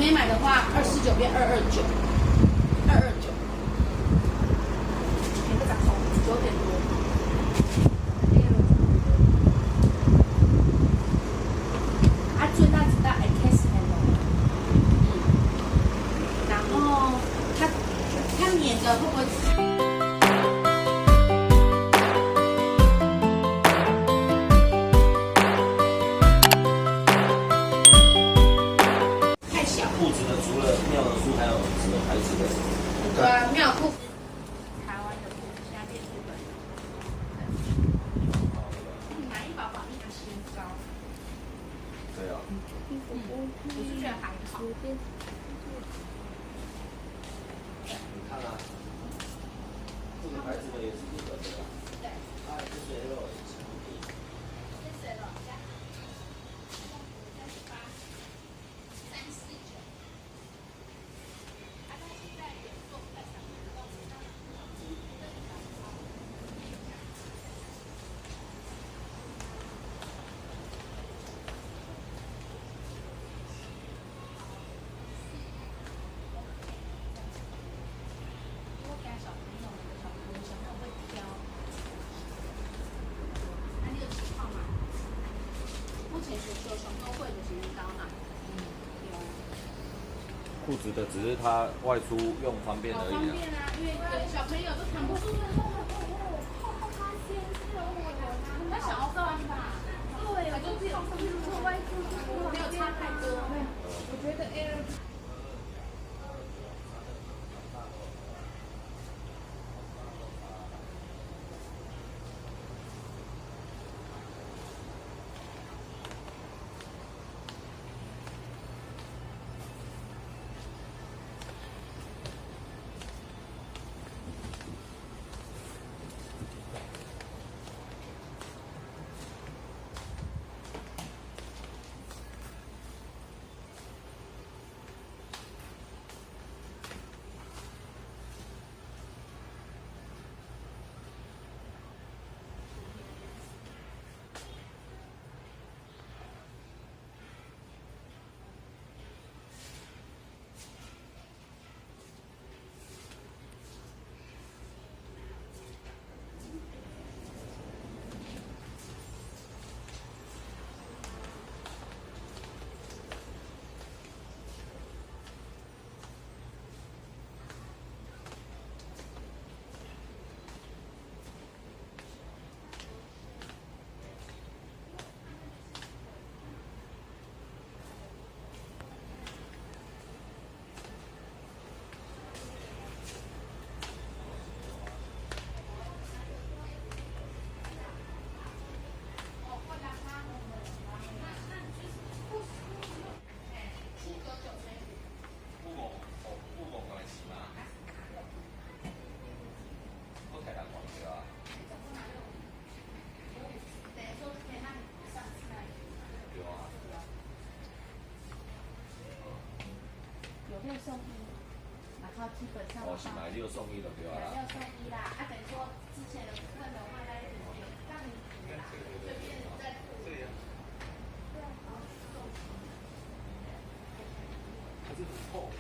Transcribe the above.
没买的话，249变229，229。每个涨从9点多。啊，最大只到 XL。然后它粘着会不会？裤子的除了妙的书，还有什么牌子的？对啊，妙裤。台湾的裤子现在变日本的。买一宝宝一个新高。对啊。我是觉得还好。你看啊，这个牌子的也是日本的啦。对。它也是水肉成品。是水肉。裤子的只是它外出用方便而已。方便啊，因为小朋友都扛不住。他想要放吧？对，我就是有做外出，没有差太多。我觉得 Air。送一，然后基本上是买6送1的对吧？6送1啦，等于说之前的部分的话，那就是让你这边再对呀。对啊，好。它是很厚。